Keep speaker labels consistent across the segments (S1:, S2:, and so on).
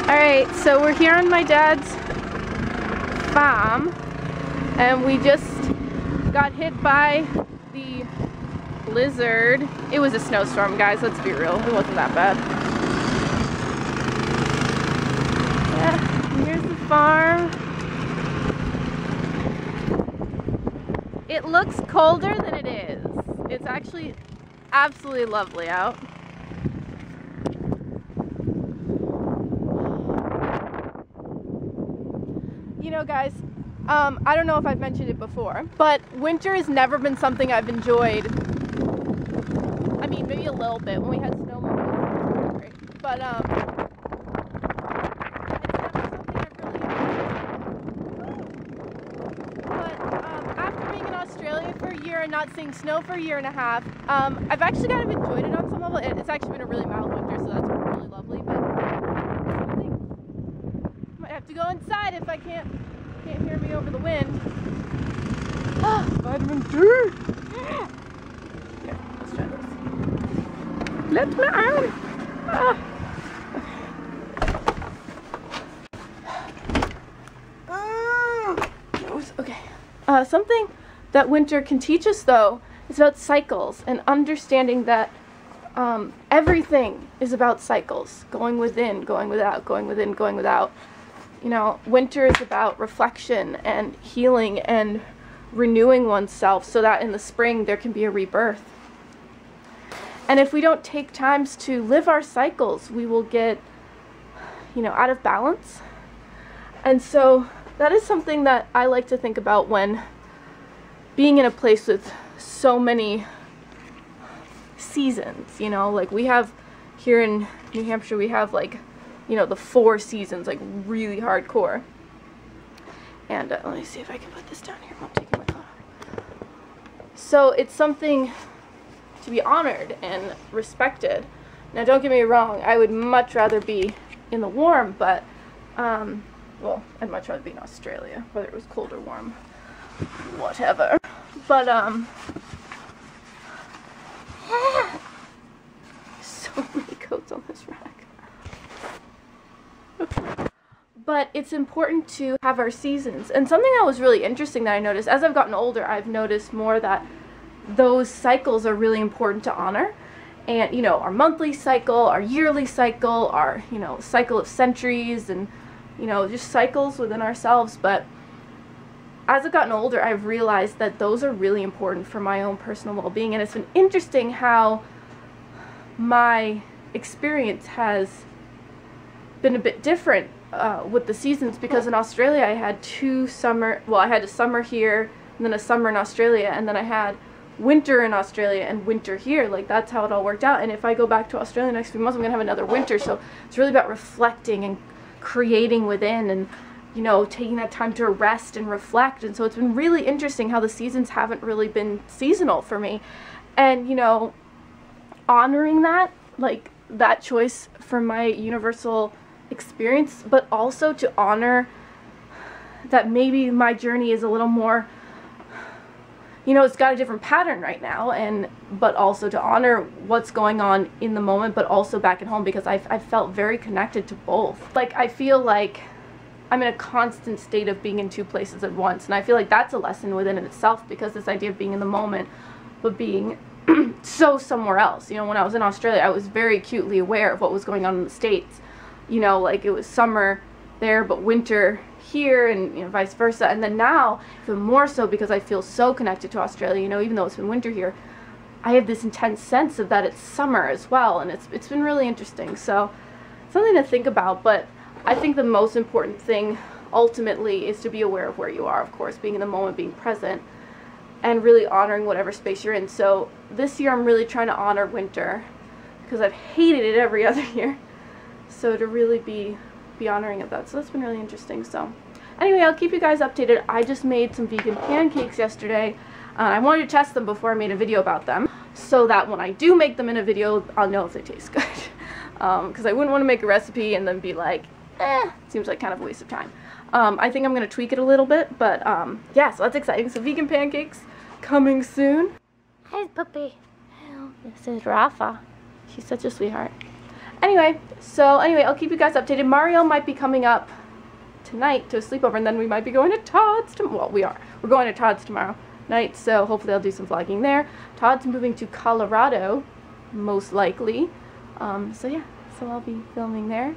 S1: Alright, so we're here on my dad's farm, and we just got hit by the blizzard. It was a snowstorm, guys, let's be real. It wasn't that bad. Yeah, here's the farm. It looks colder than it is. It's actually absolutely lovely out. You know, guys, I don't know if I've mentioned it before, but winter has never been something I've enjoyed. I mean, maybe a little bit when we had snow moments, great. But it's never something I've really enjoyed. But after being in Australia for a year and not seeing snow for a year and a half, I've actually kind of enjoyed it on some level. It's actually been a really mild winter, so that's been really lovely. But I might have to go inside if I can't hear me over the wind. Vitamin D! Here, let's try this. Let me out! Okay. Something that winter can teach us, though, is about cycles and understanding that everything is about cycles. Going within, going without, going within, going without. You know, winter is about reflection and healing and renewing oneself so that in the spring there can be a rebirth. And if we don't take times to live our cycles, we will get, you know, out of balance. And so that is something that I like to think about when being in a place with so many seasons, you know, like we have here in New Hampshire, we have like, you know, the 4 seasons, like really hardcore. And let me see if I can put this down here. I'm taking my phone out. So it's something to be honored and respected. Now, don't get me wrong, I would much rather be in the warm, but, well, I'd much rather be in Australia, whether it was cold or warm, whatever. But, so many coats on this rack. But it's important to have our seasons. And something that was really interesting that I noticed, as I've gotten older, I've noticed more that those cycles are really important to honor. And, you know, our monthly cycle, our yearly cycle, our, you know, cycle of centuries, and, you know, just cycles within ourselves. But as I've gotten older, I've realized that those are really important for my own personal well-being. And it's been interesting how my experience has been a bit different with the seasons, because in Australia I had I had a summer here and then a summer in Australia, and then I had winter in Australia and winter here. Like, that's how it all worked out. And if I go back to Australia next few months, I'm gonna have another winter. So it's really about reflecting and creating within, and, you know, taking that time to rest and reflect. And so it's been really interesting how the seasons haven't really been seasonal for me, and, you know, honoring that, like, that choice for my universal experience, but also to honor that maybe my journey is a little more, you know, it's got a different pattern right now, and but also to honor what's going on in the moment, but also back at home, because I've felt very connected to both. Like, I feel like I'm in a constant state of being in 2 places at once, and I feel like that's a lesson within itself, because this idea of being in the moment but being so somewhere else. You know, when I was in Australia, I was very acutely aware of what was going on in the States. You know, like, it was summer there but winter here, and, you know, vice versa. And then now, even more so, because I feel so connected to Australia, you know, even though it's been winter here, I have this intense sense of that it's summer as well, and it's been really interesting. So, something to think about. But I think the most important thing ultimately is to be aware of where you are, of course, being in the moment, being present, and really honoring whatever space you're in. So this year I'm really trying to honor winter, because I've hated it every other year. So to really be honoring of that. So that's been really interesting. So anyway, I'll keep you guys updated. I just made some vegan pancakes yesterday. I wanted to test them before I made a video about them, so that when I do make them in a video, I'll know if they taste good. Because I wouldn't want to make a recipe and then be like, seems like kind of a waste of time. I think I'm going to tweak it a little bit, but yeah, so that's exciting. So vegan pancakes coming soon. Hi, puppy. This is Rafa. She's such a sweetheart. Anyway, I'll keep you guys updated. Mario might be coming up tonight to a sleepover, and then we might be going to Todd's well, we're going to Todd's tomorrow night, so hopefully I'll do some vlogging there. Todd's moving to Colorado, most likely, so yeah, so I'll be filming there.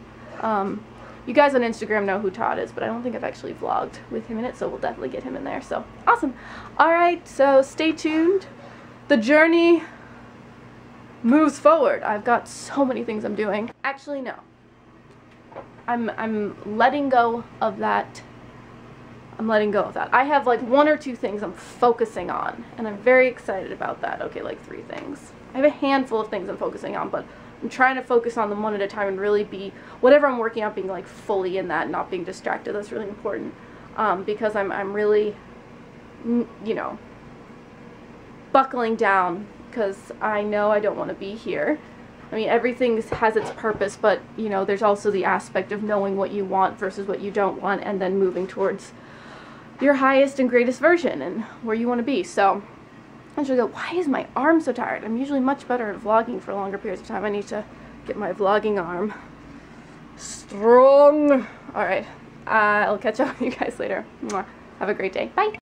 S1: You guys on Instagram know who Todd is, but I don't think I've actually vlogged with him in it, so we'll definitely get him in there, so awesome. Alright, so stay tuned. The journey moves forward. I've got so many things I'm doing. Actually, no. I'm letting go of that. I'm letting go of that. I have like 1 or 2 things I'm focusing on, and I'm very excited about that. Okay, like 3 things. I have a handful of things I'm focusing on, but I'm trying to focus on them one at a time and really be, whatever I'm working on, being like fully in that, not being distracted. That's really important, because I'm really, you know, buckling down, because I know I don't want to be here. I mean, everything has its purpose, but, you know, there's also the aspect of knowing what you want versus what you don't want, and then moving towards your highest and greatest version and where you want to be. So, I should go, why is my arm so tired? I'm usually much better at vlogging for longer periods of time. I need to get my vlogging arm strong. Alright, I'll catch up with you guys later. Mwah. Have a great day. Bye!